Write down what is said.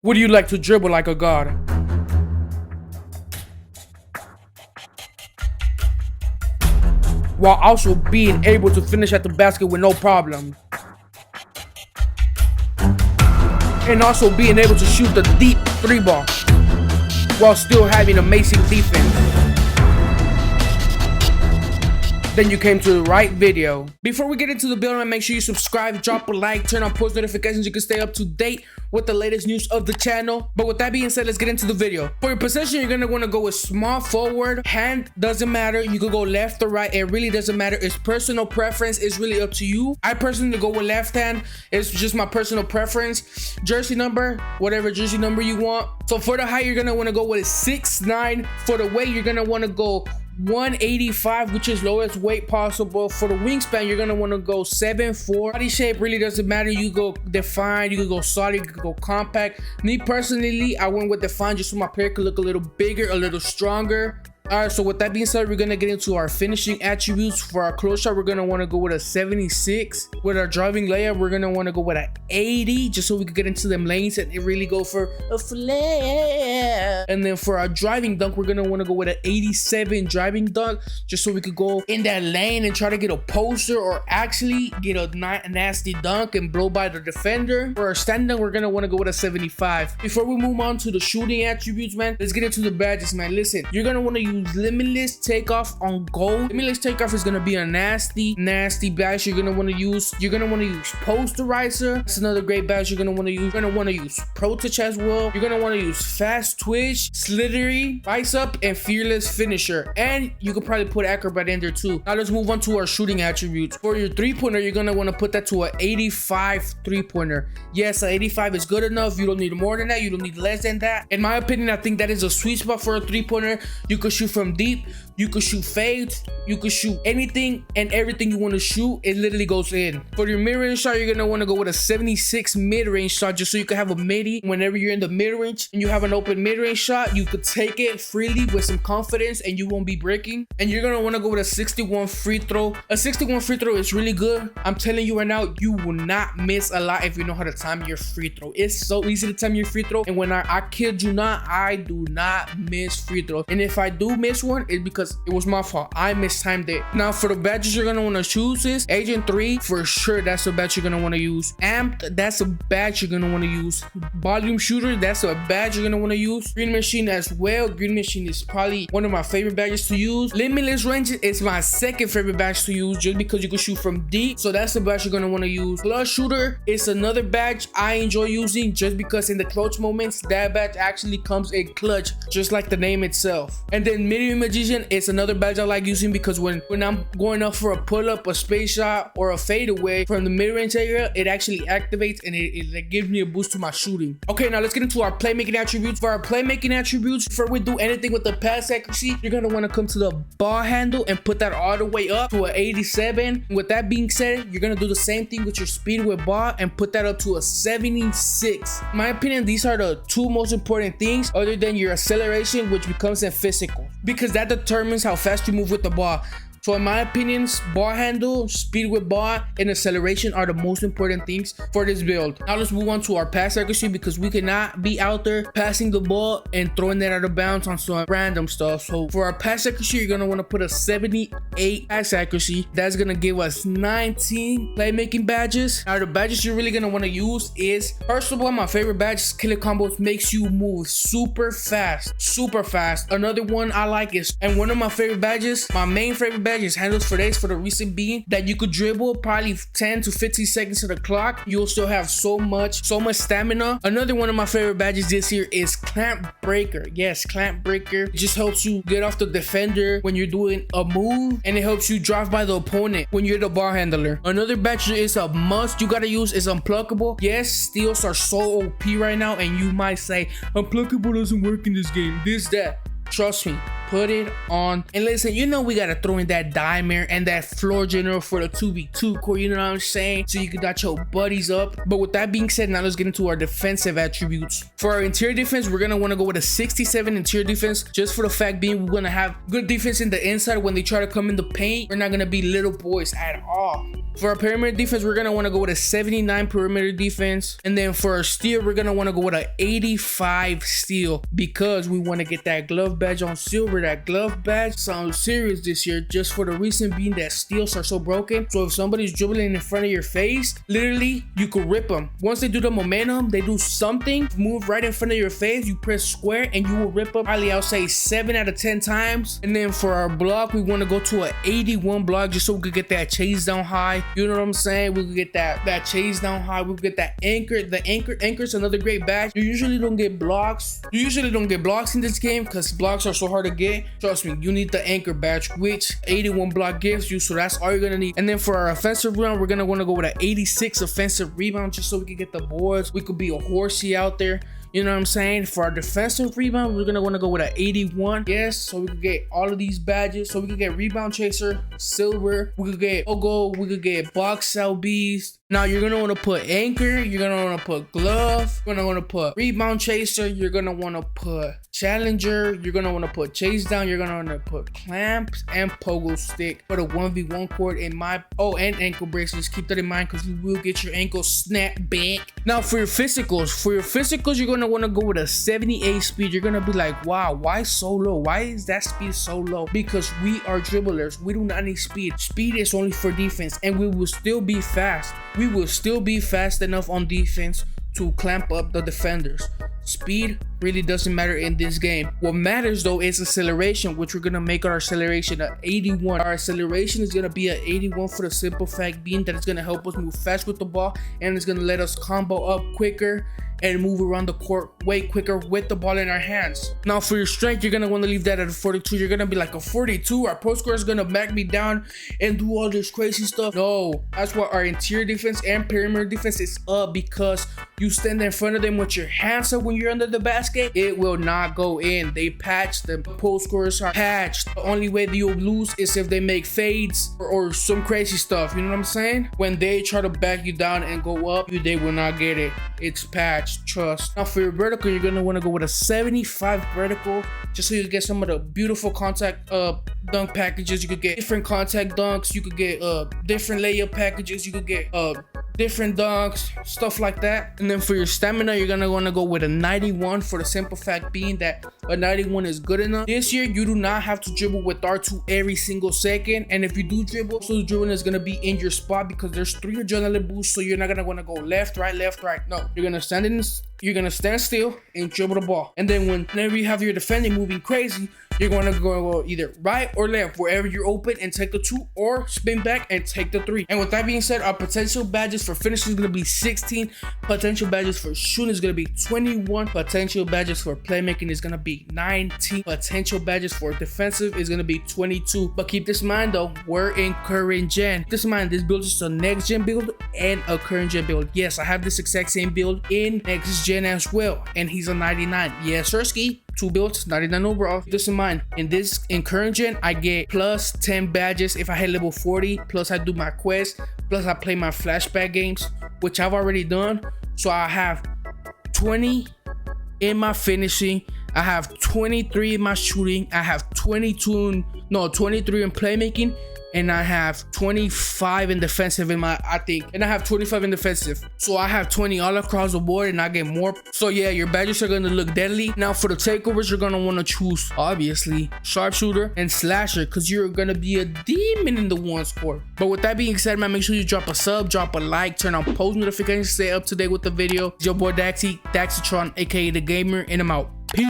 Would you like to dribble like a god? While also being able to finish at the basket with no problem. And also being able to shoot the deep 3-ball while still having amazing defense. Then you came to the right video. Before we get into the build, make sure you subscribe, drop a like, turn on post notifications. You can stay up to date with the latest news of the channel. But with that being said, let's get into the video. For your position, you're gonna want to go with small forward. Hand doesn't matter. You could go left or right. It really doesn't matter. It's personal preference. It's really up to you. I personally go with left hand. It's just my personal preference. Jersey number, whatever jersey number you want. So for the height, you're gonna want to go with 6'9". For the weight, you're gonna want to go 185, which is lowest weight possible. For the wingspan, you're gonna want to go 7'4". Body shape really doesn't matter. You go defined, you could go solid, you could go compact. Me personally, I went with defined just so my player could look a little bigger, a little stronger. All right, so with that being said, we're gonna get into our finishing attributes. For our close shot, we're gonna want to go with a 76. With our driving layup, we're gonna want to go with an 80, just so we can get into them lanes and really go for a flare. And then for our driving dunk, we're gonna want to go with an 87 driving dunk, just so we could go in that lane and try to get a poster or actually get a nasty dunk and blow by the defender. For our stand dunk, we're gonna want to go with a 75. Before we move on to the shooting attributes, man, let's get into the badges, man. Listen, you're gonna want to use limitless takeoff on gold. Limitless takeoff is gonna be a nasty badge. You're gonna want to use posterizer. That's another great badge you're gonna want to use. You're gonna want to use pro touch as well. You're gonna want to use fast twitch, slithery, rise up, and fearless finisher. And you could probably put acrobat in there too. Now let's move on to our shooting attributes. For your 3-pointer, you're gonna want to put that to an 85 3-pointer. Yes, an 85 is good enough. You don't need more than that. You don't need less than that. In my opinion, I think that is a sweet spot for a 3-pointer. You could shoot from deep, you could shoot fades, you could shoot anything and everything you want to shoot. It literally goes in. For your mid-range shot, you're gonna want to go with a 76 mid-range shot, just so you can have a midi whenever you're in the mid-range and you have an open mid-range shot. You could take it freely with some confidence and you won't be breaking. And you're gonna want to go with a 61 free throw. A 61 free throw is really good. I'm telling you right now, you will not miss a lot if you know how to time your free throw. It's so easy to time your free throw, and when I kid you not, I do not miss free throws. And if I do miss one, it's because it was my fault. I mistimed it. Now for the badges you're gonna want to choose is Agent 3 for sure. That's the badge you're gonna want to use. Amped, that's a badge you're gonna want to use. Volume Shooter, that's a badge you're gonna want to use. Green Machine as well. Green Machine is probably one of my favorite badges to use. Limitless Range is my second favorite badge to use, just because you can shoot from deep, so that's the badge you're gonna want to use. Clutch Shooter is another badge I enjoy using, just because in the clutch moments that badge actually comes in clutch, just like the name itself. And then Medium Magician is another badge I like using, because when I'm going up for a pull-up, a space shot, or a fadeaway from the mid-range area, it actually activates and it gives me a boost to my shooting. Okay, now let's get into our playmaking attributes. For our playmaking attributes, before we do anything with the pass accuracy, you're gonna want to come to the ball handle and put that all the way up to an 87. With that being said, you're gonna do the same thing with your speed with ball and put that up to a 76. In my opinion, these are the two most important things, other than your acceleration, which becomes in physical, because that determines how fast you move with the ball. So in my opinion, ball handle, speed with ball, and acceleration are the most important things for this build. Now let's move on to our pass accuracy, because we cannot be out there passing the ball and throwing it out of bounds on some random stuff. So for our pass accuracy, you're gonna want to put a 78 pass accuracy. That's gonna give us 19 playmaking badges. Now the badges you're really gonna want to use is, first of all, my favorite badge, Killer Combos, makes you move super fast. Another one I like is, and one of my favorite badges, my main favorite badge, is Handles for Days, for the reason being that you could dribble probably 10 to 15 seconds to the clock. You'll still have so much stamina. Another one of my favorite badges this year is Clamp Breaker. Yes, Clamp Breaker. It just helps you get off the defender when you're doing a move, and it helps you drive by the opponent when you're the ball handler. Another badge is a must you gotta use is Unpluckable. Yes, steals are so OP right now, and you might say Unpluckable doesn't work in this game, that. Trust me, put it on. And listen, you know we gotta throw in that dimer and that floor general for the 2v2 core, you know what I'm saying? So you can dot your buddies up. But with that being said, now let's get into our defensive attributes. For our interior defense, we're gonna want to go with a 67 interior defense, just for the fact being we're gonna have good defense in the inside. When they try to come in the paint, we're not gonna be little boys at all. For our perimeter defense, we're gonna want to go with a 79 perimeter defense. And then for our steal, we're gonna want to go with a 85 steal, because we want to get that glove badge on silver. That glove badge sounds serious this year, just for the reason being that steals are so broken. So if somebody's dribbling in front of your face, literally you could rip them. Once they do the momentum, they do something, move right in front of your face, you press square and you will rip them. Probably I'll say 7 out of 10 times. And then for our block, we want to go to an 81 block, just so we could get that chase down high. You know what I'm saying? We could get that chase down high. We could get that anchor. The anchor's another great badge. You usually don't get blocks. You usually don't get blocks in this game because blocks are so hard to get. Trust me, you need the anchor badge, which 81 block gives you. So that's all you're gonna need. And then for our offensive rebound, we're gonna want to go with an 86 offensive rebound, just so we can get the boards. We could be a horsey out there. You know what I'm saying? For our defensive rebound, we're gonna want to go with an 81. Yes, so we could get all of these badges. So we could get rebound chaser, silver. We could get logo. We could get box out beast. Now you're gonna want to put anchor. You're gonna want to put glove. You're gonna want to put rebound chaser. You're gonna want to put challenger. You're gonna want to put chase down. You're gonna want to put clamps and pogo stick for the 1v1 court. And and ankle braces. Keep that in mind, because you will get your ankle snap back. Now for your physicals, you're gonna want to go with a 78 speed. You're gonna be like, wow, why so low? Why is that speed so low? Because we are dribblers. We do not need speed. Speed is only for defense, and we will still be fast. We will still be fast enough on defense to clamp up the defenders. Speed really doesn't matter in this game. What matters though is acceleration, which we're gonna make our acceleration at 81. Our acceleration is gonna be at 81 for the simple fact being that it's gonna help us move fast with the ball, and it's gonna let us combo up quicker and move around the court way quicker with the ball in our hands. Now for your strength, you're gonna want to leave that at a 42. You're gonna be like a 42. Our post scorer is gonna back me down and do all this crazy stuff. No, that's why our interior defense and perimeter defense is up, because you stand in front of them with your hands up when you're under the basket. It will not go in. They patched them. Post scorers are patched. The only way that you'll lose is if they make fades or some crazy stuff. You know what I'm saying? When they try to back you down and go up, they will not get it. It's patched. Trust. Now for your vertical, you're gonna want to go with a 75 vertical, just so you get some of the beautiful contact dunk packages. You could get different contact dunks. You could get different layup packages. You could get different dunks, stuff like that. And then for your stamina, you're gonna want to go with a 91, for the simple fact being that a 91 is good enough. This year, you do not have to dribble with R2 every single second. And if you do dribble, so the dribbling is gonna be in your spot, because there's 3 adrenaline boosts. So you're not gonna want to go left, right. No, you're gonna stand still and dribble the ball. And then whenever you have your defending moving crazy, you're going to go either right or left, wherever you're open, and take the 2, or spin back and take the 3. And with that being said, our potential badges for finishing is going to be 16. Potential badges for shooting is going to be 21. Potential badges for playmaking is going to be 19. Potential badges for defensive is going to be 22. But keep this in mind though, we're in current gen. Keep this in mind, this build is a next gen build and a current gen build. Yes, I have this exact same build in next gen as well, and he's a 99. Yes, Sirski. 2 builds, 99 overall. Keep this in mind, in current gen, I get plus 10 badges if I hit level 40, plus I do my quest, plus I play my flashback games, which I've already done. So I have 20 in my finishing, I have 23 in my shooting, I have 23 in playmaking, and I have 25 in defensive and I have 25 in defensive. So I have 20 all across the board, and I get more. So yeah, your badges are gonna look deadly. Now for the takeovers, you're gonna wanna choose obviously sharpshooter and slasher, because you're gonna be a demon in the 1 score. But with that being said, man, make sure you drop a sub, drop a like, turn on post notifications, stay up to date with the video. It's your boy Daxi, Daxitron, aka the gamer, and I'm out. Peace.